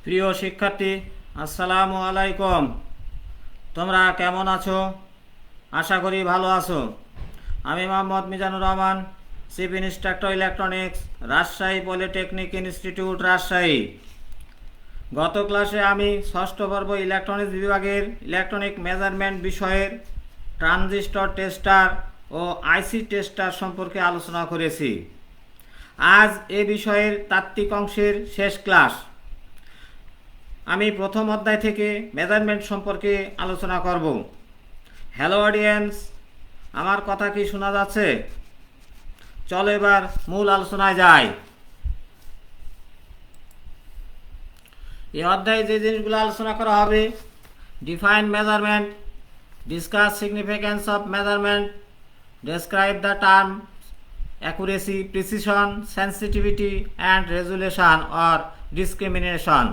প্রিয় শিক্ষার্থী, আসসালামু আলাইকুম। তোমরা কেমন আছো? আশা করি ভালো আছো। আমি Mohammad Mizanur Rahman, chief instructor electronics, Rajshahi polytechnic institute, Rajshahi. গত ক্লাসে আমি ষষ্ঠ পর্ব ইলেকট্রনিক্স বিভাগের ইলেকট্রনিক মেজারমেন্ট বিষয়ের ট্রানজিস্টর টেস্টার ও আইসি টেস্টার সম্পর্কে আলোচনা করেছি। আজ এ বিষয়ের তাত্ত্বিক অংশের শেষ ক্লাস। আমি প্রথম অধ্যায় থেকে মেজারমেন্ট সম্পর্কে আলোচনা করব। হ্যালো অডিয়েন্স, আমার কথা কি শোনা যাচ্ছে? চলো এবার মূল আলোচনায় যাই। এই অধ্যায়ে যে জিনিসগুলো আলোচনা করা হবে: define measurement, discuss significance of measurement, describe the term accuracy, precision, sensitivity and resolution or discrimination,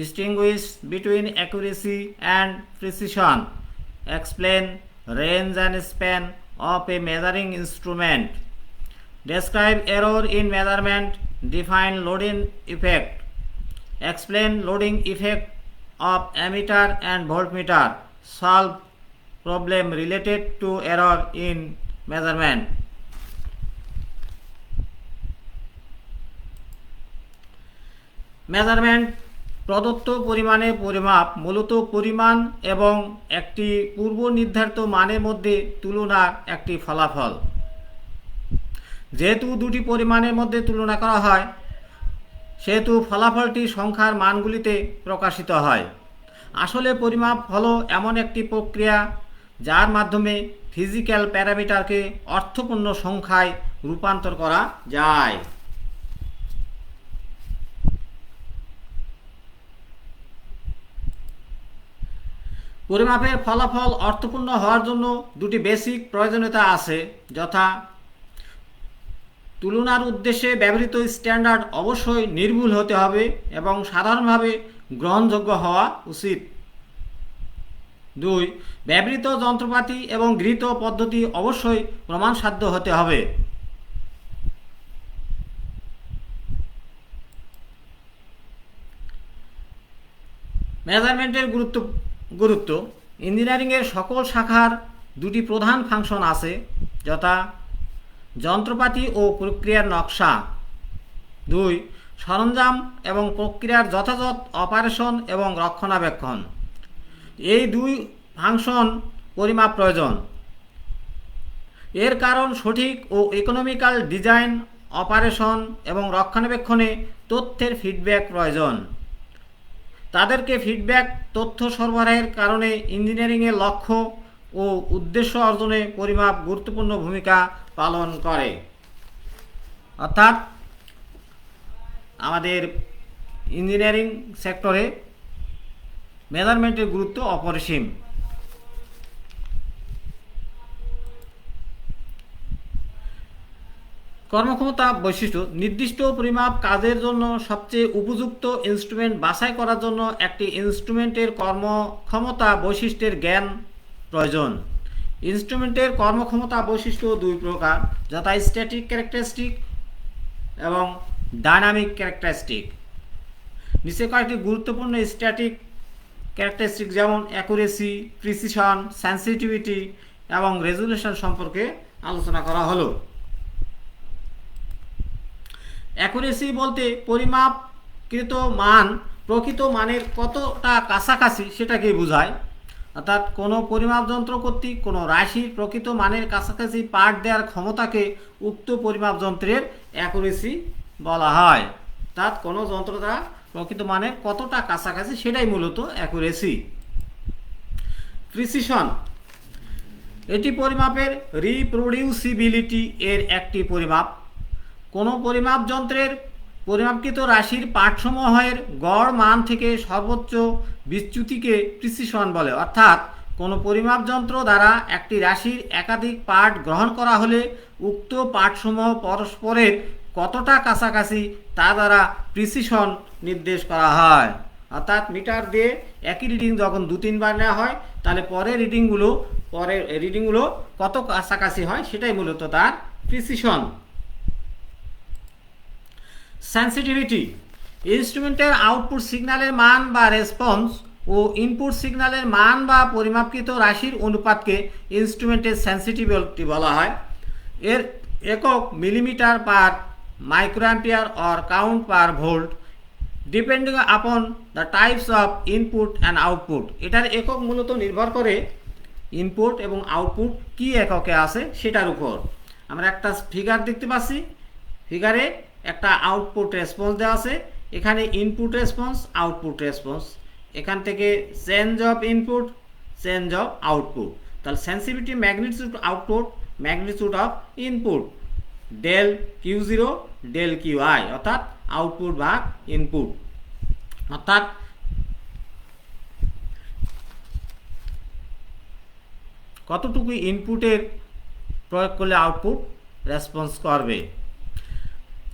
distinguish between accuracy and precision, explain range and span of a measuring instrument, describe error in measurement, define loading effect, explain loading effect of ammeter and voltmeter, solve problem related to error in measurement. Measurement প্রদত্ত পরিমাণের পরিমাপ, মূলত পরিমাণ এবং একটি পূর্ব নির্ধারিত মানের মধ্যে তুলনার একটি ফলাফল। যেহেতু দুটি পরিমাণের মধ্যে তুলনা করা হয়, সেহেতু ফলাফলটি সংখ্যার মানগুলিতে প্রকাশিত হয়। আসলে পরিমাপ হলো এমন একটি প্রক্রিয়া যার মাধ্যমে ফিজিক্যাল প্যারামিটারকে অর্থপূর্ণ সংখ্যায় রূপান্তর করা যায়। পরিমাপের ফলাফল অর্থপূর্ণ হওয়ার জন্য দুটি বেসিক প্রয়োজনীয়তা আছে, যথা তুলনার উদ্দেশ্যে ব্যবহৃত স্ট্যান্ডার্ড অবশ্যই নির্ভুল হতে হবে এবং সাধারণভাবে গ্রহণযোগ্য হওয়া উচিত। 2. ব্যবহৃত যন্ত্রপাতি এবং গৃহীত পদ্ধতি অবশ্যই প্রমাণসাধ্য হতে হবে। মেজারমেন্টের গুরুত্ব ইঞ্জিনিয়ারিংয়ের সকল শাখার দুটি প্রধান ফাংশন আছে, যথা যন্ত্রপাতি ও প্রক্রিয়ার নকশা। 2. সরঞ্জাম এবং প্রক্রিয়ার যথাযথ অপারেশন এবং রক্ষণাবেক্ষণ। এই দুই ফাংশন পরিমাপ প্রয়োজন। এর কারণ সঠিক ও ইকোনমিক্যাল ডিজাইন, অপারেশন এবং রক্ষণাবেক্ষণে তথ্যের ফিডব্যাক প্রয়োজন। তাদেরকে ফিডব্যাক তথ্য সরবরাহের কারণে ইঞ্জিনিয়ারিংয়ের লক্ষ্য ও উদ্দেশ্য অর্জনে পরিমাপ গুরুত্বপূর্ণ ভূমিকা পালন করে। অর্থাৎ আমাদের ইঞ্জিনিয়ারিং সেক্টরে মেজারমেন্টের গুরুত্ব অপরিসীম। কর্মক্ষমতা বৈশিষ্ট্য নির্দিষ্ট পরিমাপ কাজের জন্য সবচেয়ে উপযুক্ত ইনস্ট্রুমেন্ট বাছাই করার জন্য একটি ইনস্ট্রুমেন্টের কর্মক্ষমতা বৈশিষ্ট্যের জ্ঞান প্রয়োজন। ইনস্ট্রুমেন্টের কর্মক্ষমতা বৈশিষ্ট্য দুই প্রকার, যথা স্ট্যাটিক ক্যারেক্টারিস্টিক এবং ডাইনামিক ক্যারেক্টারিস্টিক। নিচে কয়েকটি গুরুত্বপূর্ণ স্ট্যাটিক ক্যারেক্টারিস্টিক যেমন অ্যাকুরেসি, প্রিসিশন, সেন্সিটিভিটি এবং রেজুলেশন সম্পর্কে আলোচনা করা হলো। অ্যাকুরেসি বলতে পরিমাপকৃত মান প্রকৃত মানের কতটা কাছাকাছি সেটাকে বোঝায়। অর্থাৎ কোনো পরিমাপ যন্ত্র কর্তৃক কোনো রাশির প্রকৃত মানের কাছাকাছি পাঠ দেওয়ার ক্ষমতাকে উক্ত পরিমাপ যন্ত্রের অ্যাকুরেসি বলা হয়। অর্থাৎ কোনো যন্ত্র দ্বারা প্রকৃত মানের কতটা কাছাকাছি সেটাই মূলত অ্যাকুরেসি। প্রিসিশন এটি পরিমাপের রিপ্রোডিউসিবিলিটি এর একটি পরিমাপ। কোনো পরিমাপ যন্ত্রের পরিমাপকৃত রাশির পাঠসমূহের গড় মান থেকে সর্বোচ্চ বিচ্যুতিকে প্রিসিশন বলে। অর্থাৎ কোনো পরিমাপ যন্ত্র দ্বারা একটি রাশির একাধিক পাঠ গ্রহণ করা হলে উক্ত পাঠসমূহ পরস্পরের কতটা কাছাকাছি তা দ্বারা প্রিসিশন নির্দেশ করা হয়। অর্থাৎ মিটার দিয়ে একই রিডিং যখন 2-3 বার নেওয়া হয়, তাহলে পরের রিডিংগুলো কত কাছাকাছি হয় সেটাই মূলত তার প্রিসিশন। সেন্সিটিভিটি ইনস্ট্রুমেন্টের আউটপুট সিগন্যালের মান বা রেসপন্স ও ইনপুট সিগন্যালের মান বা পরিমাপকৃত রাশির অনুপাতকে ইনস্ট্রুমেন্টের সেন্সিটিভিটি বলা হয়। এর একক millimetre per microampere or count per volt depending upon the types of input and output. এটার একক মূলত নির্ভর করে ইনপুট এবং আউটপুট কী এককে আছে সেটার উপর। আমরা একটা ফিগার দেখতে পাচ্ছি, ফিগারে একটা আউটপুট রেসপন্স দেওয়া আছে, এখানে ইনপুট রেসপন্স, আউটপুট রেসপন্স, এখান থেকে change of input, change of output. তাহলে sensitivity magnitude output, magnitude of input, del q zero del q i, অর্থাৎ আউটপুট ভাগ ইনপুট, অর্থাৎ কতটুকু ইনপুটের প্রয়োগ করলে আউটপুট রেসপন্স করবে।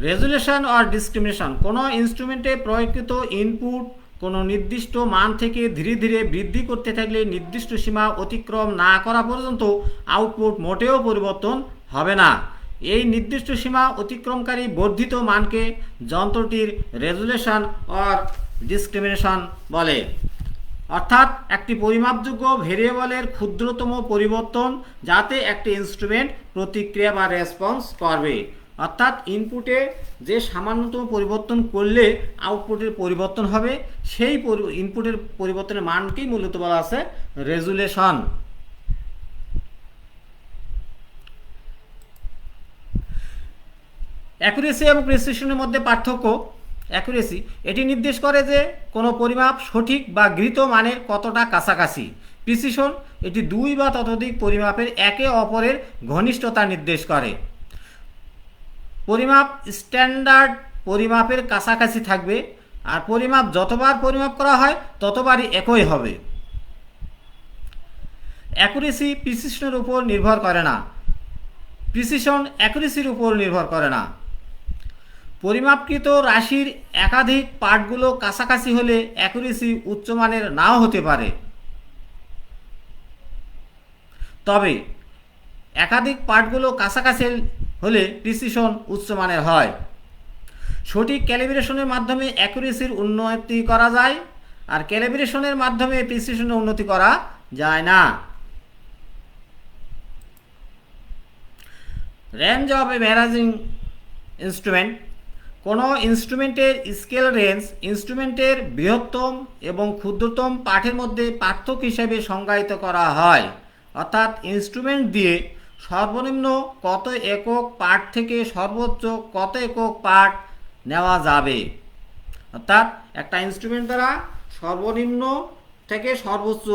রেজুলেশন অর ডিসক্রিমিনেশন, কোনো ইনস্ট্রুমেন্টে প্রয়োগকৃত ইনপুট কোনো নির্দিষ্ট মান থেকে ধীরে ধীরে বৃদ্ধি করতে থাকলে নির্দিষ্ট সীমা অতিক্রম না করা পর্যন্ত আউটপুট মোটেও পরিবর্তন হবে না। এই নির্দিষ্ট সীমা অতিক্রমকারী বর্ধিত মানকে যন্ত্রটির রেজুলেশন অর ডিসক্রিমিনেশন বলে। অর্থাৎ একটি পরিমাপযোগ্য ভেরিয়েবলের ক্ষুদ্রতম পরিবর্তন যাতে একটি ইনস্ট্রুমেন্ট প্রতিক্রিয়া বা রেসপন্স করবে। অর্থাৎ ইনপুটে যে সামান্যতম পরিবর্তন করলে আউটপুটের পরিবর্তন হবে, সেই ইনপুটের পরিবর্তনের মানকেই মূলত বলা আছে রেজুলেশন। অ্যাকুরেসি এবং প্রিসিশনের মধ্যে পার্থক্য। অ্যাকুরেসি এটি নির্দেশ করে যে কোনো পরিমাপ সঠিক বা গৃহীত মানের কতটা কাছাকাছি। প্রিসিশন এটি দুই বা ততোধিক পরিমাপের একে অপরের ঘনিষ্ঠতা নির্দেশ করে। পরিমাপ স্ট্যান্ডার্ড পরিমাপের কাছাকাছি থাকবে, আর পরিমাপ যতবার পরিমাপ করা হয় ততবারই একই হবে। অ্যাকুরেসি প্রিসিশনের উপর নির্ভর করে না, প্রিসিশন অ্যাকুরেসির উপর নির্ভর করে না। পরিমাপকৃত রাশির একাধিক পার্টগুলো কাছাকাছি হলে অ্যাকুরেসি উচ্চমানের নাও হতে পারে, তবে একাধিক পার্টগুলো কাছাকাছি হলে প্রিসিশন উচ্চমানের হয়। সঠিক ক্যালিব্রেশনের মাধ্যমে অ্যাকুরেসির উন্নতি করা যায়, আর ক্যালিব্রেশনের মাধ্যমে প্রিসিশনের উন্নতি করা যায় না। Range of A measuring instrument, কোনো ইনস্ট্রুমেন্টের স্কেল রেঞ্জ ইনস্ট্রুমেন্টের বৃহত্তম এবং ক্ষুদ্রতম পার্টের মধ্যে পার্থক্য হিসেবে সংজ্ঞায়িত করা হয়। অর্থাৎ ইনস্ট্রুমেন্ট দিয়ে সর্বনিম্ন কত একক পার্ট থেকে সর্বোচ্চ কত একক পার্ট নেওয়া যাবে। অর্থাৎ একটা ইনস্ট্রুমেন্ট দ্বারা সর্বনিম্ন থেকে সর্বোচ্চ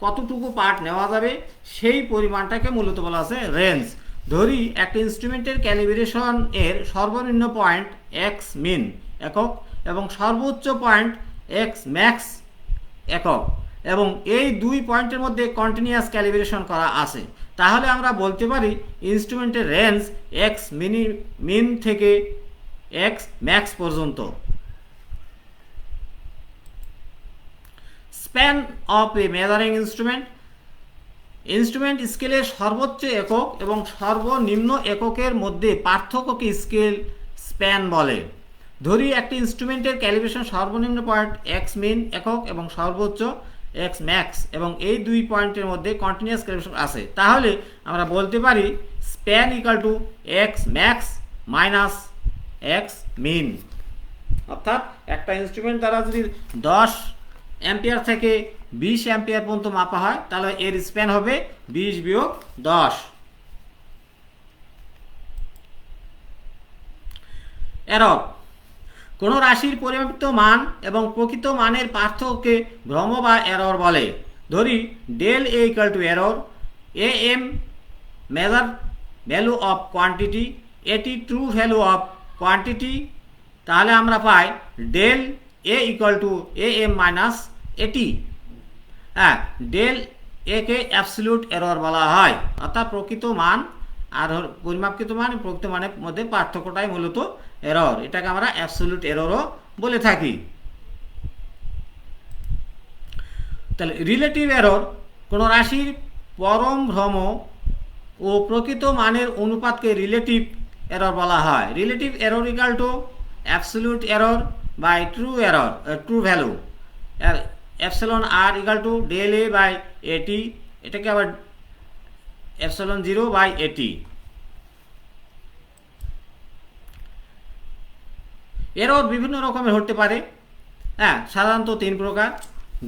কতটুকু পার্ট নেওয়া যাবে সেই পরিমাণটাকে মূলত বলা আছে রেঞ্জ। ধরি একটা ইনস্ট্রুমেন্টের ক্যালিব্রেশন এর সর্বনিম্ন পয়েন্ট এক্স মিন একক এবং সর্বোচ্চ পয়েন্ট এক্স ম্যাক্স একক, এবং এই দুই পয়েন্টের মধ্যে কন্টিনিউয়াস ক্যালিব্রেশন করা আছে, তাহলে আমরা বলতে পারি ইনস্ট্রুমেন্টের রেঞ্জ এক্স মিন থেকে এক্স ম্যাক্স পর্যন্ত। Span of A measuring instrument, instrument স্কেলের সর্বোচ্চ একক এবং সর্বনিম্ন এককের মধ্যে পার্থক্যকে স্কেল স্প্যান বলে। ধরি একটি ইনস্ট্রুমেন্টের ক্যালিব্রেশন সর্বনিম্ন পয়েন্ট এক্স মিন একক এবং সর্বোচ্চ এক্স ম্যাক্স, এবং এই দুই পয়েন্টের মধ্যে কন্টিনিউয়াস ক্যালিব্রেশন আছে, তাহলে আমরা বলতে পারি span equal to x max minus x min. অর্থাৎ একটা ইনস্ট্রুমেন্ট দ্বারা যদি 10 অ্যাম্পিয়ার থেকে 20 অ্যাম্পিয়ার পর্যন্ত মাপা হয়, তাহলে এর স্প্যান হবে 20 বিয়োগ 10। এরর, কোনো রাশির পরিমাপিত মান এবং প্রকৃত মানের পার্থক্যকে ভ্রম বা এরর বলে। ধরি del A equal to error, A M measure value of quantity, A T true value of quantity, তাহলে আমরা পাই del A equal to A M minus A T. হ্যাঁ, ডেল এ কে অ্যাবসলিউট এরর বলা হয়, অর্থাৎ প্রকৃত মান আর পরিমাপকৃত মান প্রকৃত মানের মধ্যে পার্থক্যটাই মূলত এরর, এটাকে আমরা অ্যাবসলিউট এররও বলে থাকি। তাহলে রিলেটিভ এরর, কোনো রাশির পরম ভ্রম ও প্রকৃত মানের অনুপাতকে রিলেটিভ এরর বলা হয়। Relative error equal to absolute error by true value, epsilon r equal to del a by at, এটাকে আবার epsilon 0 by at। এরর বিভিন্ন রকমের হতে পারে, হ্যাঁ, সাধারণত 3 প্রকার: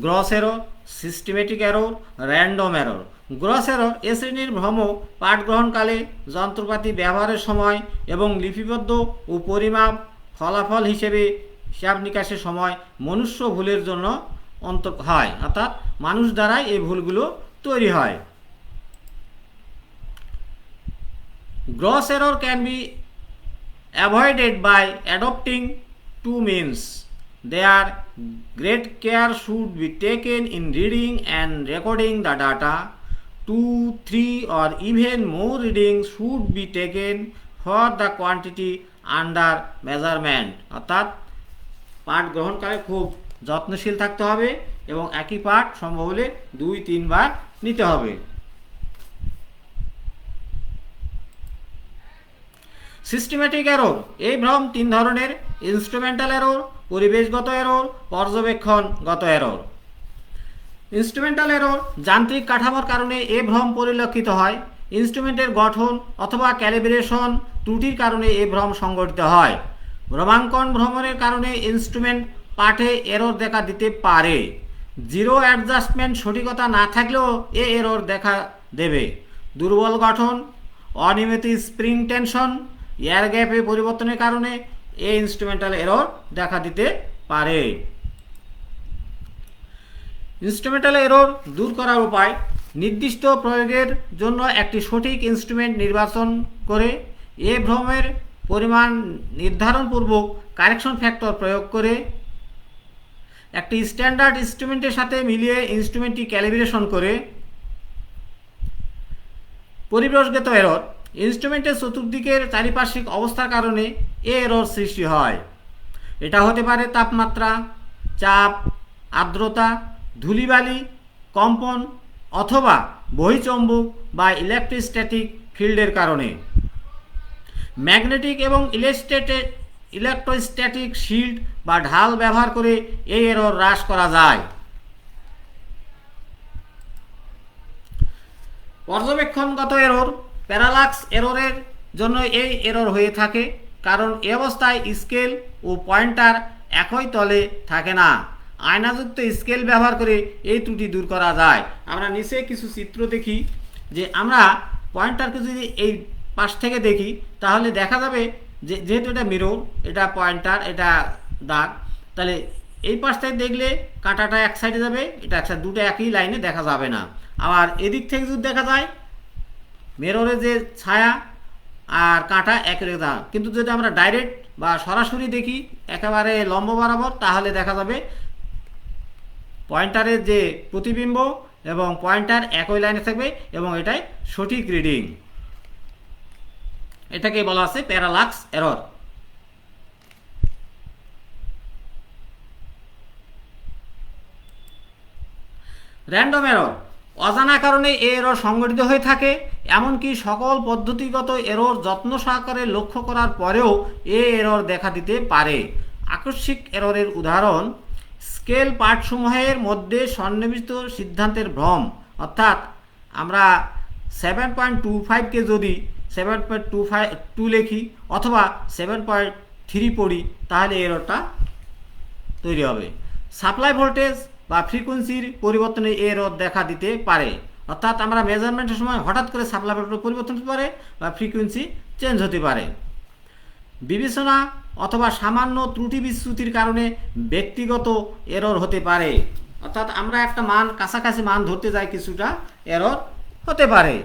gross error, systematic error, random error. Gross error এ শ্রেণীর ভ্রম পাঠ গ্রহণকালে, যন্ত্রপাতি ব্যবহারের সময় এবং লিপিবদ্ধ ও পরিমাপ ফলাফল হিসেবে হিসাব নিকাশের সময় মনুষ্য ভুলের জন্য হয়, অর্থাৎ মানুষ দ্বারাই এই ভুলগুলো তৈরি হয়। Gross error can be avoided by adopting two means. There great care should be taken in reading and recording the data. 2, 3 or even more readings should be taken for the quantity under measurement. অর্থাৎ পাঠ গ্রহণকালে খুব যত্নশীল থাকতে হবে এবং একই পাঠ সম্ভব হলে 2-3 বার নিতে হবে। সিস্টেমেটিক এরর, এই ভ্রম 3 ধরনের: ইনস্ট্রুমেন্টাল এরর, পরিবেশগত এরর, পর্যবেক্ষণগত এরর। ইনস্ট্রুমেন্টাল এরর যান্ত্রিক কাঠামোর কারণে এ ভ্রম পরিলক্ষিত হয়। ইনস্ট্রুমেন্টের গঠন অথবা ক্যালিব্রেশন ত্রুটির কারণে এ ভ্রম সংঘটিত হয়। ভ্রমাঙ্কন ভ্রমণের কারণে ইনস্ট্রুমেন্ট পাঠে এরর দেখা দিতে পারে। জিরো অ্যাডজাস্টমেন্ট সঠিকতা না থাকলেও এ এরর দেখা দেবে। দুর্বল গঠন, অনিয়মিত স্প্রিং টেনশন, এয়ার গ্যাপে পরিবর্তনের কারণে এই ইনস্ট্রুমেন্টাল এরর দেখা দিতে পারে। ইনস্ট্রুমেন্টাল এরর দূর করার উপায়: নির্দিষ্ট প্রয়োগের জন্য একটি সঠিক ইনস্ট্রুমেন্ট নির্বাচন করে এ ভ্রমের পরিমাণ নির্ধারণপূর্বক কারেকশন ফ্যাক্টর প্রয়োগ করে একটি স্ট্যান্ডার্ড ইনস্ট্রুমেন্টের সাথে মিলিয়ে ইনস্ট্রুমেন্টটি ক্যালিব্রেশন করে। পরিবেশগত এরর, ইনস্ট্রুমেন্টের চতুর্দিকের চারিপার্শ্বিক অবস্থার কারণে এ এরর সৃষ্টি হয়। এটা হতে পারে তাপমাত্রা, চাপ, আর্দ্রতা, ধূলিবালি, কম্পন অথবা বহিঃচৌম্বক বা ইলেকট্রোস্ট্যাটিক ফিল্ডের কারণে। ম্যাগনেটিক এবং ইলেকট্রোস্ট্যাটিক শিল্ড বা ঢাল ব্যবহার করে এই এরর হ্রাস করা যায়। পর্যবেক্ষণগত এরর, প্যারালাক্স এররের জন্য এই এরর হয়ে থাকে, কারণ এ অবস্থায় স্কেল ও পয়েন্টার একই তলে থাকে না। আয়নাযুক্ত স্কেল ব্যবহার করে এই ত্রুটি দূর করা যায়। আমরা নিচে কিছু চিত্র দেখি যে আমরা পয়েন্টারকে যদি এই পাশ থেকে দেখি তাহলে দেখা যাবে যে যেহেতু এটা মিরর, এটা পয়েন্টার, এটা দাগ, তাহলে এই পাশ থেকে দেখলে কাঁটাটা এক সাইডে যাবে, এটা এক সাইড, দুটো একই লাইনে দেখা যাবে না। আবার এদিক থেকে যদি দেখা যায় মিররের যে ছায়া আর কাঁটা একই রেখা, কিন্তু যদি আমরা ডাইরেক্ট বা সরাসরি দেখি একেবারে লম্ব বরাবর তাহলে দেখা যাবে পয়েন্টারের যে প্রতিবিম্ব এবং পয়েন্টার একই লাইনে থাকবে এবং এটাই সঠিক রিডিং। এটাকে বলা আছে প্যারালাক্স এরর। র্যান্ডম এরর, অজানা কারণে এই এরর সংঘটিত হয়ে থাকে। এমনকি সকল পদ্ধতিগত এরর যত্ন সহকারে লক্ষ্য করার পরেও এই এরর দেখা দিতে পারে। আকস্মিক এররের উদাহরণ: স্কেল পার্টসমূহের মধ্যে সন্নিবেশিত সিদ্ধান্তের ভ্রম, অর্থাৎ আমরা 7.25কে যদি 7.2 লিখি অথবা 7.3 পড়ি তাহলে এররটা তৈরি হবে। সাপ্লাই ভোল্টেজ বা ফ্রিকোয়েন্সির পরিবর্তনে এরর দেখা দিতে পারে, অর্থাৎ আমরা মেজারমেন্টের সময় হঠাৎ করে সাপ্লাই ভোল্টেজ পরিবর্তন হতে পারে বা ফ্রিকোয়েন্সি চেঞ্জ হতে পারে। বিবেচনা অথবা সামান্য ত্রুটি বিচ্যুতির কারণে ব্যক্তিগত এরর হতে পারে, অর্থাৎ আমরা একটা মান কাছাকাছি মান ধরতে যাই, কিছুটা এরর হতে পারে।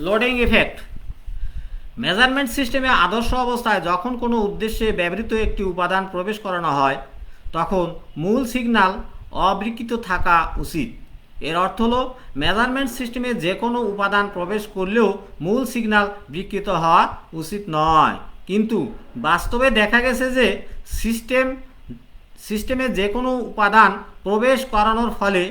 লোডিং ইফেক্ট, মেজারমেন্ট সিস্টেমে আদর্শ অবস্থায় যখন কোনো উদ্দেশ্যে ব্যবহৃত একটি উপাদান প্রবেশ করানো হয় তখন মূল সিগন্যাল অবিকৃত থাকা উচিত। এর অর্থ হলো মেজারমেন্ট সিস্টেমে যে কোনো উপাদান প্রবেশ করলেও মূল সিগন্যাল বিকৃত হওয়া উচিত নয়, কিন্তু বাস্তবে দেখা গেছে যে সিস্টেমে যে কোনো উপাদান প্রবেশ করানোর ফলে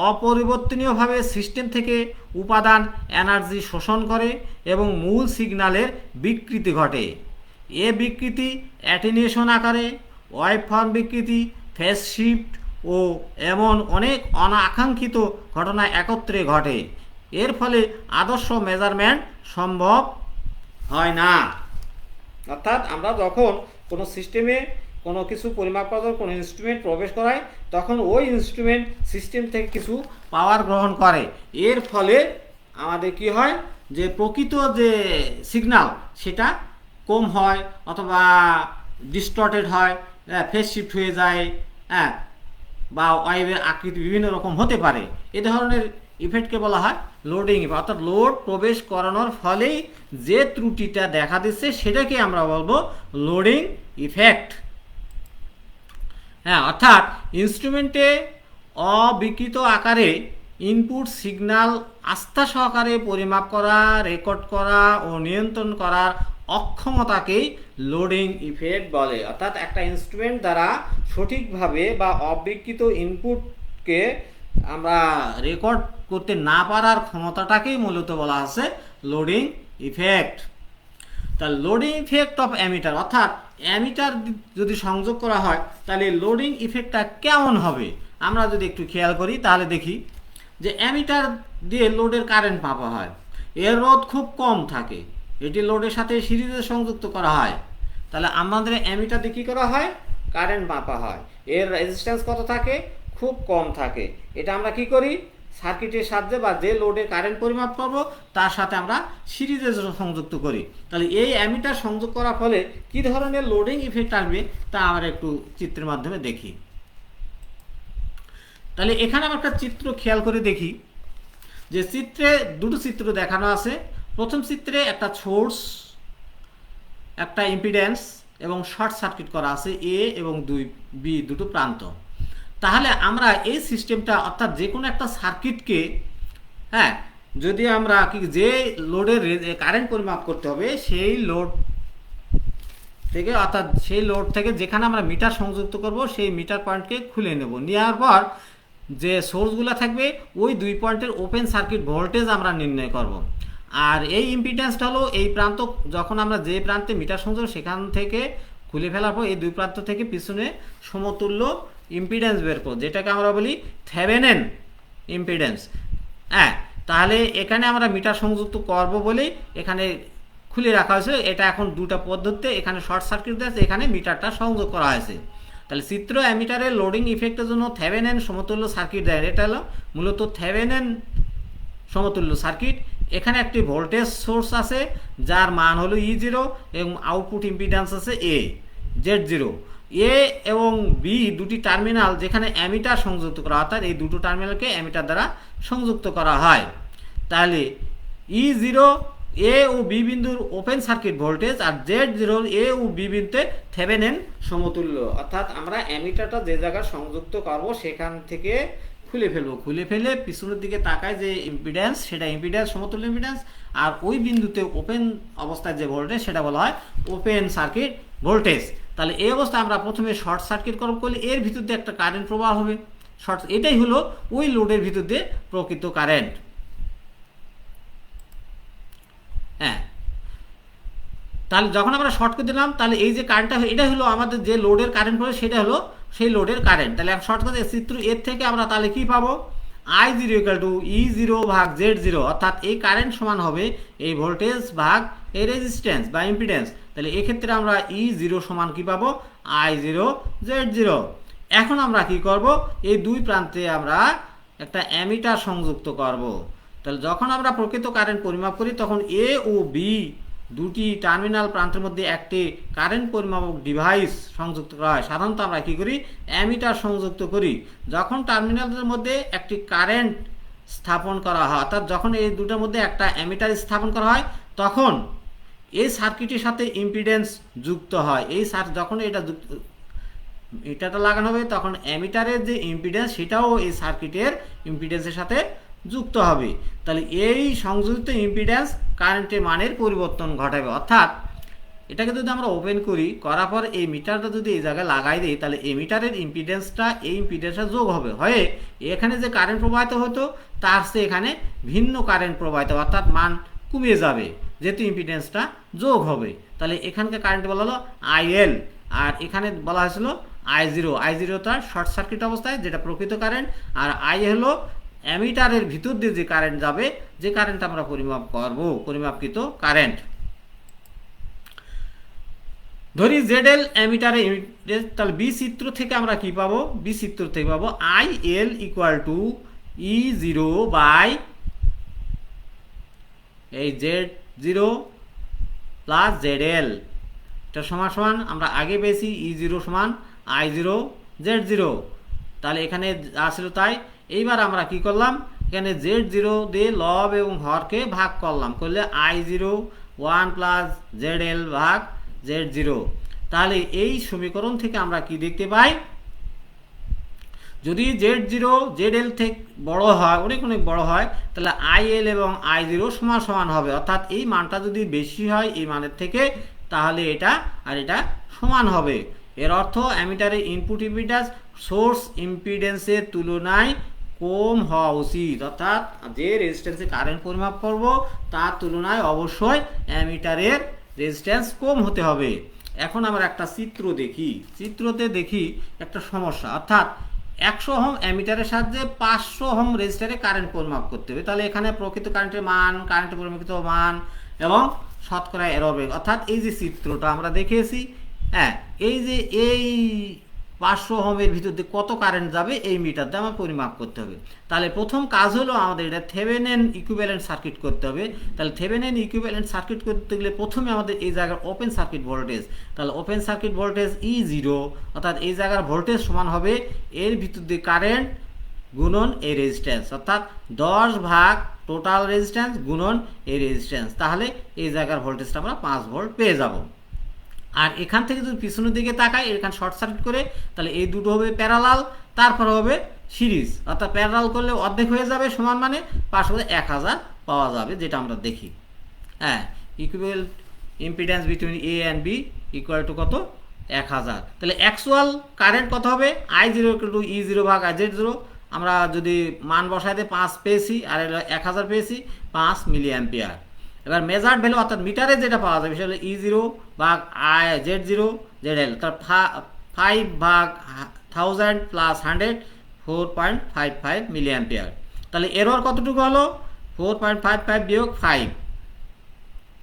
অপরিবর্তনীয়ভাবে সিস্টেম থেকে উপাদান এনার্জি শোষণ করে এবং মূল সিগন্যালের বিকৃতি ঘটে। এ বিকৃতি অ্যাটেনিউয়েশন আকারে, ওয়েভফর্ম বিকৃতি, ফেজ শিফট ও এমন অনেক অনাকাঙ্ক্ষিত ঘটনা একত্রে ঘটে। এর ফলে আদর্শ মেজারমেন্ট সম্ভব হয় না। অর্থাৎ আমরা যখন কোনো সিস্টেমে কোনো কিছু পরিমাপ করার কোনো ইনস্ট্রুমেন্ট প্রবেশ করায়, তখন ওই ইনস্ট্রুমেন্ট সিস্টেম থেকে কিছু পাওয়ার গ্রহণ করে। এর ফলে আমাদের কি হয়, যে প্রকৃত যে সিগন্যাল সেটা কম হয় অথবা ডিস্টর্টেড হয়, ফেজ শিফট হয়ে যায়, হ্যাঁ, বা ওয়েভের আকৃতি বিভিন্ন রকম হতে পারে। এ ধরনের ইফেক্টকে বলা হয় লোডিং ইফেক্ট। অর্থাৎ লোড প্রবেশ করানোর ফলেই যে ত্রুটিটা দেখা দিচ্ছে সেটাকে আমরা বলবো লোডিং ইফেক্ট। হ্যাঁ, অর্থাৎ ইনস্ট্রুমেন্টে অবিকৃত আকারে ইনপুট সিগন্যাল আস্থা সহকারে পরিমাপ করা, রেকর্ড করা ও নিয়ন্ত্রণ করার অক্ষমতাকেই লোডিং ইফেক্ট বলে। অর্থাৎ একটা ইনস্ট্রুমেন্ট দ্বারা সঠিকভাবে বা অবিকৃত ইনপুটকে আমরা রেকর্ড করতে না পারার ক্ষমতাটাকেই মূলত বলা আছে লোডিং ইফেক্ট। তা লোডিং ইফেক্ট অফ অ্যামিটার, অর্থাৎ অ্যামিটার যদি সংযোগ করা হয় তাহলে লোডিং ইফেক্টটা কেমন হবে আমরা যদি একটু খেয়াল করি তাহলে দেখি যে অ্যামিটার দিয়ে লোডের কারেন্ট মাপা হয়। এর রোধ খুব কম থাকে, এটি লোডের সাথে সিরিজে সংযুক্ত করা হয়। তাহলে আমাদের অ্যামিটার দিয়ে কী করা হয়, কারেন্ট মাপা হয়। এর রেজিস্ট্যান্স কত থাকে, খুব কম থাকে। এটা আমরা কি করি, সার্কিটের সাহায্যে বা যে লোডের কারেন্ট পরিমাপ করব তার সাথে আমরা সিরিজে সংযুক্ত করি। তাহলে এই অ্যামিটার সংযোগ করার ফলে কি ধরনের লোডিং ইফেক্ট আসবে তা আমরা একটু চিত্রের মাধ্যমে দেখি। তাহলে এখানে আমরা একটা চিত্র খেয়াল করে দেখি, যে চিত্রে দুটো চিত্র দেখানো আছে। প্রথম চিত্রে একটা সোর্স, একটা ইম্পিডেন্স এবং শর্ট সার্কিট করা আছে এ এবং বি দুটো প্রান্ত। তাহলে আমরা এই সিস্টেমটা অর্থাৎ যে কোনো একটা সার্কিটকে, হ্যাঁ, যদি আমরা যে লোডের কারেন্ট পরিমাপ করতে হবে সেই লোড থেকে, অর্থাৎ সেই লোড থেকে যেখানে আমরা মিটার সংযুক্ত করব সেই মিটার পয়েন্টকে খুলে নেব। নেওয়ার পর যে সোর্সগুলো থাকবে ওই দুই পয়েন্টের ওপেন সার্কিট ভোল্টেজ আমরা নির্ণয় করব। আর এই ইম্পিডেন্সটা হলো এই প্রান্ত, যখন আমরা যে প্রান্তে মিটার সংযোগ সেখান থেকে খুলে ফেলার পর এই দুই প্রান্ত থেকে পিছনে সমতুল্য ইম্পিডেন্স বের করব, যেটাকে আমরা বলি থেভেনিন ইম্পিডেন্স। হ্যাঁ, তাহলে এখানে আমরা মিটার সংযুক্ত করব বলেই এখানে খুলে রাখা হয়েছে। এটা এখন দুটা পদ্ধতিতে, এখানে শর্ট সার্কিট দিয়েছে, এখানে মিটারটা সংযোগ করা হয়েছে। তাহলে চিত্র অ্যামিটারের লোডিং ইফেক্টের জন্য থেভেনিন সমতুল্য সার্কিট দেয়। এটা হলো মূলত থেভেনিন সমতুল্য সার্কিট। এখানে একটি ভোল্টেজ সোর্স আছে যার মান হলো E0 এবং আউটপুট ইম্পিডেন্স আছে Z0। এ এবং বি দুটি টার্মিনাল যেখানে অ্যামিটার সংযুক্ত করা, অর্থাৎ এই দুটো টার্মিনালকে অ্যামিটার দ্বারা সংযুক্ত করা হয়। তাহলে E0 এ ও বি বিন্দুর ওপেন সার্কিট ভোল্টেজ আর Z0 এ ও বি বিন্দুতে থেভেনিন সমতুল্য। অর্থাৎ আমরা অ্যামিটারটা যে জায়গায় সংযুক্ত করব সেখান থেকে খুলে ফেলবো, খুলে ফেলে পিছনের দিকে তাকায় যে ইম্পিডেন্স সেটা ইম্পিডেন্স সমতুল্য ইম্পিডেন্স, আর ওই বিন্দুতে ওপেন অবস্থায় যে ভোল্টেজ সেটা বলা হয় ওপেন সার্কিট ভোল্টেজ। তাহলে এই অবস্থায় আমরা প্রথমে শর্ট সার্কিট করলে এর ভিতর দিয়ে একটা কারেন্ট প্রবাহ হবে। এটাই হলো ওই লোডের ভিতর দিয়ে প্রকৃত কারেন্ট। হ্যাঁ, তাহলে যখন আমরা শর্ট করে দিলাম তাহলে এই যে কারেন্টটা, এটা হলো আমাদের যে লোডের কারেন্ট পড়ে সেটা হলো সেই লোডের কারেন্ট। তাহলে শর্ট করে চিত্র এর থেকে আমরা তাহলে কি পাবো, I0 = E0 ভাগ Z0, অর্থাৎ এই কারেন্ট সমান হবে এই ভোল্টেজ ভাগ এই রেজিস্ট্যান্স বা ইম্পিডেন্স। তাহলে এক্ষেত্রে আমরা E0 সমান কি পাবো, I0 Z0। এখন আমরা কি করব, এই দুই প্রান্তে আমরা একটা অ্যামিটার সংযুক্ত করব। তাহলে যখন আমরা প্রকৃত কারেন্ট পরিমাপ করি তখন এ ও বি দুটি টার্মিনাল প্রান্তের মধ্যে একটি কারেন্ট পরিমাপক ডিভাইস সংযুক্ত করা হয়। সাধারণত আমরা কি করি, অ্যামিটার সংযুক্ত করি। যখন টার্মিনালদের মধ্যে একটি কারেন্ট স্থাপন করা হয়, অর্থাৎ যখন এই দুটোর মধ্যে একটা অ্যামিটার স্থাপন করা হয় তখন এই সার্কিটের সাথে ইম্পিডেন্স যুক্ত হয়। যখন এটাটা লাগানো হবে তখন অ্যামিটারের যে ইম্পিডেন্স সেটাও এই সার্কিটের ইম্পিডেন্সের সাথে যুক্ত হবে। তাহলে এই সংযোজিত ইম্পিডেন্স কারেন্টের মানের পরিবর্তন ঘটাবে। অর্থাৎ এটাকে যদি আমরা ওপেন করি, করার পর এই মিটারটা যদি এই জায়গায় লাগাই দিই, তাহলে এই মিটারের ইম্পিডেন্সটা এই ইম্পিডেন্সটা যোগ হবে, হয়ে এখানে যে কারেন্ট প্রবাহিত হতো তার চেয়ে এখানে ভিন্ন কারেন্ট প্রবাহিত, অর্থাৎ মান কমে যাবে যেহেতু ইম্পিডেন্সটা যোগ হবে। তাহলে এখানকার কারেন্ট বলা হলো আইএল, আর এখানে বলা হয়েছিল I0 তার শর্ট সার্কিট অবস্থায় যেটা প্রকৃত কারেন্ট, আর আই হলো অ্যামিটারের ভিতর দিয়ে যে কারেন্ট যাবে, যে কারেন্ট আমরা পরিমাপ করব, পরিমাপকৃত কারেন্ট। ধরি ZL অ্যামিটারে ইম্পিডেন্স, তাহলে বি চিত্র থেকে আমরা কি পাবো, বি চিত্র থেকে পাবো IL equal to E0 by এই Z0 প্লাস ZL, এটা সমান সমান আমরা আগে পেয়েছি E0 সমান I0 Z0, তাহলে এখানে আসছিল তাই। এইবার আমরা কি করলাম, এখানে Z0 দিয়ে লব এবং হরকে ভাগ করলাম, করলে I0 1 প্লাস ZL ভাগ Z0। তাহলে এই সমীকরণ থেকে আমরা কি দেখতে পাই, যদি Z0 ZL থেকে বড় হয়, অনেক অনেক বড় হয়, তাহলে IL এবং I0 সমান সমান হবে, অর্থাৎ এই মানটা যদি বেশি হয় এই মানের থেকে, তাহলে এটা আর এটা সমান হবে। এর অর্থ অ্যামিটারের ইনপুট ইম্পিডেন্স সোর্স ইম্পিডেন্সের তুলনায় কম হওয়া উচিত, অর্থাৎ যে রেজিস্ট্যান্সে কারেন্ট পরিমাপ করব তার তুলনায় অবশ্যই অ্যামিটারের রেজিস্ট্যান্স কম হতে হবে। এখন আমরা একটা চিত্র দেখি, চিত্রতে দেখি একটা সমস্যা, অর্থাৎ 100 ওহম অ্যামিটারের সাহায্যে 500 ওহম রেজিস্টারে কারেন্ট পরিমাপ করতে হবে। তাহলে এখানে প্রকৃত কারেন্টের মান, কারেন্টের পরিমাপিত মান এবং শতকরা এরর বেগ, অর্থাৎ এই যে চিত্রটা আমরা দেখিয়েছি, হ্যাঁ, এই যে এই 500 ওহমের ভিতর দিয়ে কত কারেন্ট যাবে এই মিটার দিয়ে আমার পরিমাপ করতে হবে। তাহলে প্রথম কাজ হলো আমাদের এটা থেভেনিন ইকুইভ্যালেন্ট সার্কিট করতে হবে। তাহলে থেভেনিন ইকুইভ্যালেন্ট সার্কিট করতে গেলে প্রথমে আমাদের এই জায়গার ওপেন সার্কিট ভোল্টেজ, তাহলে ওপেন সার্কিট ভোল্টেজ E0, অর্থাৎ এই জায়গার ভোল্টেজ সমান হবে এর ভিতর দিয়ে কারেন্ট গুণন এই রেজিস্ট্যান্স, অর্থাৎ 10 ভাগ টোটাল রেজিস্ট্যান্স গুণন এই রেজিস্ট্যান্স, তাহলে এই জায়গার ভোল্টেজটা আমরা 5 ভোল্ট পেয়ে যাব। আর এখান থেকে যদি পিছনের দিকে তাকাই, এখানে শর্ট সার্কিট করে, তাহলে এই দুটো হবে প্যারালাল, তারপর হবে সিরিজ, অর্থাৎ প্যারালাল করলে অর্ধেক হয়ে যাবে সমান, মানে 1000 পাওয়া যাবে, যেটা আমরা দেখি। হ্যাঁ, equivalent impedance between A and B equal to কত, 1000। তাহলে অ্যাকচুয়াল কারেন্ট কত হবে, I0 ইকুয়াল টু E0 ভাগ Z0, আমরা যদি মান বসাইতে 5 পেয়েছি আর 1000 পেয়েছি, 5 মিলি অ্যাম্পিয়ার। এবার মেজার্ড ভ্যালু, অর্থাৎ মিটারে যেটা পাওয়া যাবে সেটা হলো E0 ভাগ Z0 ZL, তার 5 ভাগ 1000 প্লাস 100 4.55 মিলি অ্যাম্পিয়ার। তাহলে এরর কতটুকু হলো, 4.55 বিয়োগ 5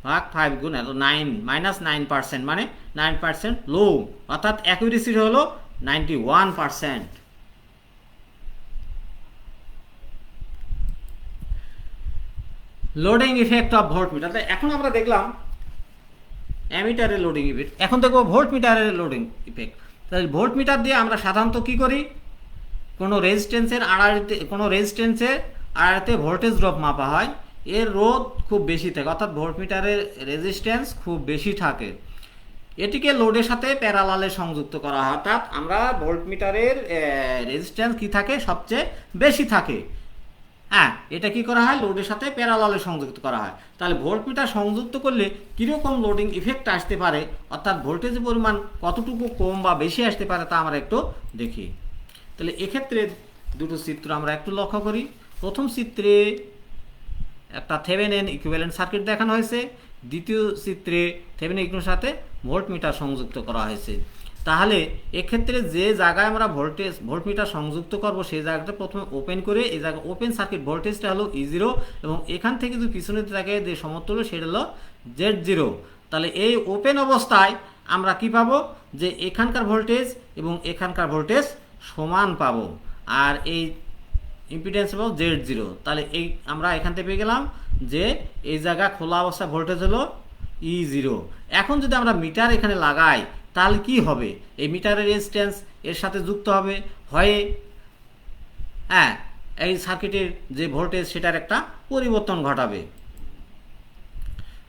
ভাগ 5 গুণ 9 -9%, মানে 9% লো, অর্থাৎ অ্যাকুরেসি হলো 91%। Loading effect of voltmeter. এখন আমরা দেখলাম অ্যামিটারের লোডিং ইফেক্ট, এখন দেখবো ভোল্টমিটারের লোডিং ইফেক্ট। তাহলে ভোল্টমিটার দিয়ে আমরা সাধারণত কি করি, কোনো রেজিস্ট্যান্সের আড়াতে ভোল্টেজ ড্রপ মাপা হয়, এর রোধ খুব বেশি থাকে, অর্থাৎ ভোল্টমিটারের রেজিস্ট্যান্স খুব বেশি থাকে, এটিকে লোডের সাথে প্যারালালে সংযুক্ত করা হয়, অর্থাৎ আমরা ভোল্টমিটারের রেজিস্ট্যান্স কি থাকে, সবচেয়ে বেশি থাকে। হ্যাঁ, এটা কি করা হয়, লোডের সাথে প্যারালালে সংযুক্ত করা হয়। তাহলে ভোল্টমিটার সংযুক্ত করলে কীরকম লোডিং ইফেক্ট আসতে পারে, অর্থাৎ ভোল্টেজের পরিমাণ কতটুকু কম বা বেশি আসতে পারে তা আমরা একটু দেখি। তাহলে এক্ষেত্রে দুটো চিত্র আমরা একটু লক্ষ্য করি। প্রথম চিত্রে একটা থেভেনিন ইকুইভ্যালেন্ট সার্কিট দেখানো হয়েছে, দ্বিতীয় চিত্রে থেভেনিন ইকুইভ্যালেন্টের সাথে ভোল্টমিটার সংযুক্ত করা হয়েছে। তাহলে এক্ষেত্রে যে জায়গায় আমরা ভোল্টমিটার সংযুক্ত করব সেই জায়গাটা প্রথমে ওপেন করে, এই জায়গায় ওপেন সার্কিট ভোল্টেজটা হলো E0, এবং এখান থেকে যদি পিছনের দিকে যে সমতুল্য সেটা হলো Z0। তাহলে এই ওপেন অবস্থায় আমরা কি পাবো, যে এখানকার ভোল্টেজ এবং এখানকার ভোল্টেজ সমান পাবো, আর এই ইম্পিডেন্স পাবো Z0। তাহলে এই আমরা এখান থেকে পেয়ে গেলাম যে এই জায়গা খোলা অবস্থা ভোল্টেজ হলো E0। এখন যদি আমরা মিটার এখানে লাগাই তাহলে কি হবে, এই মিটারের রেজিস্ট্যান্স এর সাথে যুক্ত হবে, হয় হ্যাঁ এই সার্কিটের যে ভোল্টেজ সেটার একটা পরিবর্তন ঘটাবে।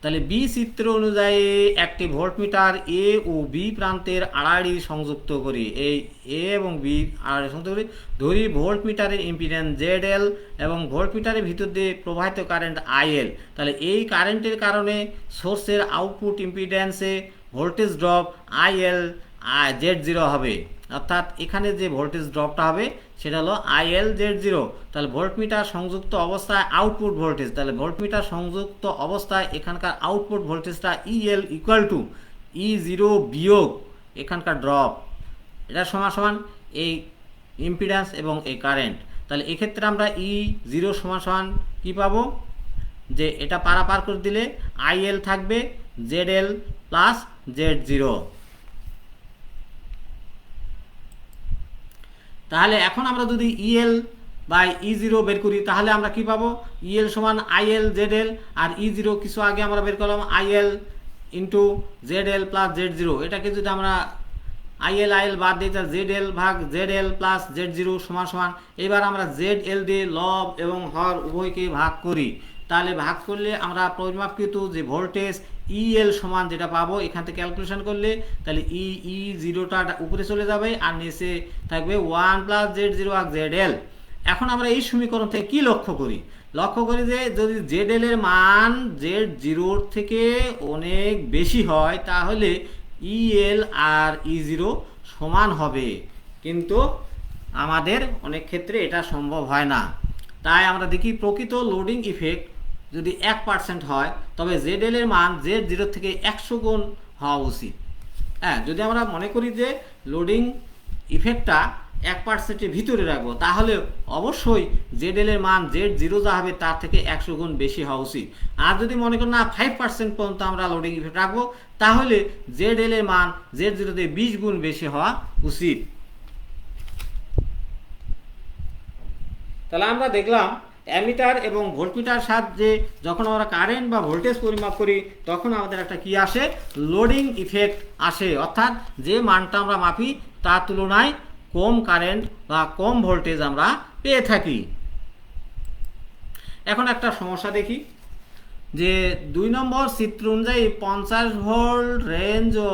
তাহলে বি চিত্র অনুযায়ী একটি ভোল্টমিটার এ ও বি প্রান্তের আড়াআড়ি সংযুক্ত করি, এই এ এবং বি আড়াআড়ি সংযুক্ত করি, ধরি ভোল্টমিটারের ইম্পিডেন্স ZL এবং ভোল্টমিটারের ভিতর দিয়ে প্রবাহিত কারেন্ট IL। তাহলে এই কারেন্টের কারণে সোর্সের আউটপুট ইম্পিডেন্সে ভোল্টেজ ড্রপ আইএল Z0 হবে, অর্থাৎ এখানে যে ভোল্টেজ ড্রপটা হবে সেটা হলো আইএল Z0। তাহলে ভোল্টমিটার সংযুক্ত অবস্থায় আউটপুট ভোল্টেজ, তাহলে ভোল্টমিটার সংযুক্ত অবস্থায় এখানকার আউটপুট ভোল্টেজটা ইএল ইকুয়াল টু E0 বিয়োগ এখানকার ড্রপ, এটা সমান সমান এই ইম্পিডেন্স এবং এই কারেন্ট। তাহলে এক্ষেত্রে আমরা E0 সমান সমান কী পাবো, যে এটা পারাপার করে দিলে আইএল থাকবে ZL প্লাস Z0। তাহলে এখন আমরা যদি ইএল বাই E0 বের করি তাহলে আমরা কি পাবো, ইএল সমান আইএল ZL, আর E0 কিছু আগে আমরা বের করলাম IL into ZL plus Z0। এটাকে যদি আমরা আইএল বাদ দিই তাহলে ZL ভাগ ZL প্লাস Z0 সমান সমান, এবার আমরা ZL দিয়ে লব এবং হর উভয়কে ভাগ করি। তাহলে ভাগ করলে আমরা পরিমাপকৃত যে ভোল্টেজ ইএল সমান যেটা পাবো এখান থেকে ক্যালকুলেশন করলে, তাহলে E0টা উপরে চলে যাবে আর নিচে থাকবে 1 প্লাস Z0 ভাগ ZL। এখন আমরা এই সমীকরণ থেকে কি লক্ষ্য করি যে যদি ZL এর মান Z0 থেকে অনেক বেশি হয় তাহলে ইএল আর E0 সমান হবে, কিন্তু আমাদের অনেক ক্ষেত্রে এটা সম্ভব হয় না। তাই আমরা দেখি প্রকৃত লোডিং ইফেক্ট যদি 1% হয় তবে ZL এর মান Z0 থেকে 100 গুণ হওয়া উচিত। হ্যাঁ, যদি আমরা মনে করি যে লোডিং ইফেক্টটা 1%-এর ভিতরে রাখবো তাহলে অবশ্যই ZL এর মান Z0 যা হবে তার থেকে 100 গুণ বেশি হওয়া উচিত। আর যদি মনে করি না 5% পর্যন্ত আমরা লোডিং ইফেক্ট রাখবো তাহলে ZL এর মান Z0 থেকে 20 গুণ বেশি হওয়া উচিত। তাহলে আমরা দেখলাম অ্যামিটার এবং ভোল্টমিটার সাহায্যে যখন আমরা কারেন্ট বা ভোল্টেজ পরিমাপ করি তখন আমাদের একটা কি আসে, লোডিং ইফেক্ট আসে, অর্থাৎ যে মানটা আমরা মাপি তার তুলনায় কম কারেন্ট বা কম ভোল্টেজ আমরা পেয়ে থাকি। এখন একটা সমস্যা দেখি যে 2 নম্বর চিত্র অনুযায়ী 50 ভোল্ট রেঞ্জ ও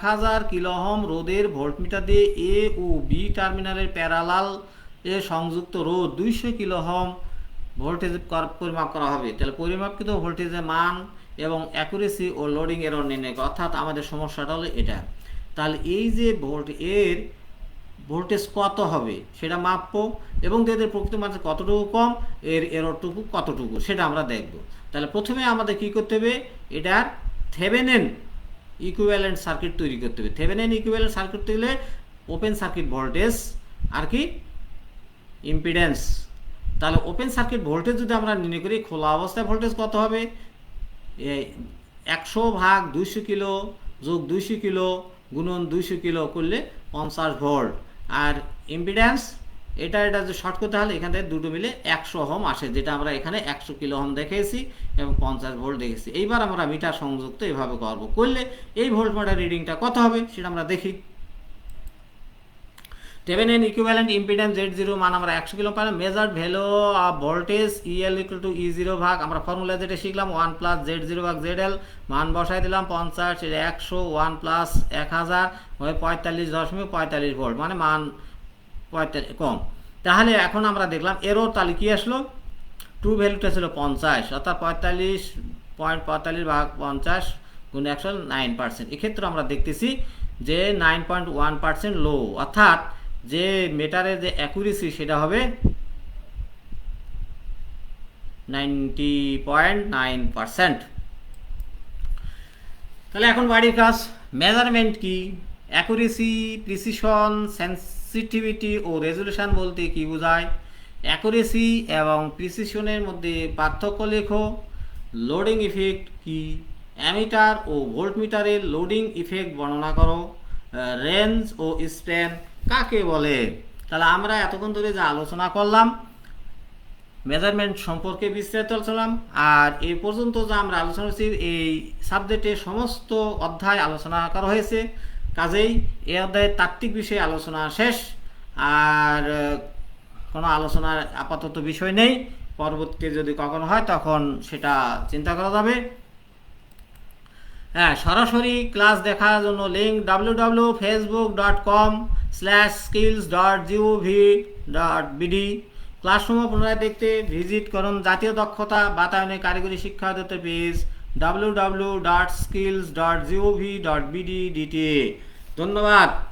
1000 কিলো ওহম রোধের ভোল্টমিটার দিয়ে এ ও বি টার্মিনালের প্যারালাল এ সংযুক্ত রোধ 200 কিলো ওহম ভোল্টেজ পরিমাপ করা হবে। তাহলে পরিমাপকৃত ভোল্টেজের মান এবং অ্যাকুরেসি ও লোডিং এরর নির্ণয়, অর্থাৎ আমাদের সমস্যাটা হলো এটা। তাহলে এই যে এর ভোল্টেজ কত হবে সেটা মাপবো এবং এদের প্রকৃত মান কতটুকু কম, এর এররটুকু কতটুকু সেটা আমরা দেখব। তাহলে প্রথমে আমাদের কি করতে হবে, এটার থেভেনিন ইকুইভ্যালেন্ট সার্কিট তৈরি করতে হবে। থেভেনিন ইকুইভ্যালেন্ট সার্কিট তৈরি হলে ওপেন সার্কিট ভোল্টেজ আর কি ইম্পিডেন্স। তাহলে ওপেন সার্কিট ভোল্টেজ যদি আমরা নির্ণয় করি, খোলা অবস্থায় ভোল্টেজ কত হবে, 100 ভাগ 200 কিলো যোগ 200 কিলো গুণন 200 কিলো করলে 50 ভোল্ট। আর ইম্পিডেন্স এটা যে শর্ট করতে হলে এখান থেকে দুটো মিলে 100 ওহম আসে, যেটা আমরা এখানে 100 কিলো ওহম দেখেছি এবং 50 ভোল্ট দেখেছি। এইবার আমরা মিটার সংযুক্ত এভাবে করলে এই ভোল্ট মিটার রিডিংটা কত হবে সেটা আমরা দেখি। থেভেনিন ইকুইভ্যালেন্ট ইম্পিডেন্স Z0 মান আমরা 100 kilo pi. Measured value of voltage EL equal to E0 ভাগ আমরা ফর্মুলা যেটা শিখলাম 1 প্লাস Z0 ভাগ ZL, মান বসাই দিলাম 50 100 1 প্লাস 1000 হয় 45.45 ভোল্ট, মানে মান 45 কম। তাহলে এখন আমরা দেখলাম এরর, তাহলে কি আসলো, ট্রু ভ্যালুটা ছিল 50, অর্থাৎ 45.45 ভাগ 50 গুণ 100 9%। এক্ষেত্রে আমরা দেখতেছি যে 9.1% লো, অর্থাৎ যে মিটারের যে অ্যাকুরেসি সেটা হবে 90.9%। তাহলে এখন বাড়ির কাজ, মেজারমেন্ট কি, অ্যাকুরেসি, প্রিসিশন, সেন্সিটিভিটি ও রেজলিউশন বলতে কি বোঝায়, অ্যাকুরেসি এবং প্রিসিশনের মধ্যে পার্থক্য লেখো, লোডিং ইফেক্ট কি, অ্যামিটার ও ভোল্টমিটারের লোডিং ইফেক্ট বর্ণনা করো, রেঞ্জ ও স্প্যান কাকে বলে। তাহলে আমরা এতক্ষণ ধরে যা আলোচনা করলাম মেজারমেন্ট সম্পর্কে বিস্তারিত আলোচনা, আর এই পর্যন্ত যা আমরা আলোচনা করছি এই সাবজেক্টের সমস্ত অধ্যায় আলোচনা করা হয়েছে, কাজেই এই অধ্যায়ের তাত্ত্বিক বিষয়ে আলোচনা শেষ, আর কোনো আলোচনার আপাতত বিষয় নেই। পরবর্তীতে যদি কখনো হয় তখন সেটা চিন্তা করা যাবে। হ্যাঁ, সরাসরি ক্লাস দেখার জন্য লিঙ্ক www.facebook.com/skills.gov.bd। ক্লাসসমূহ পুনরায় দেখতে ভিজিট করুন জাতীয় দক্ষতা বাতায়নের কারিগরি শিক্ষা অধিদপ্তর পেজ www.skills.gov.bd/dta। ধন্যবাদ।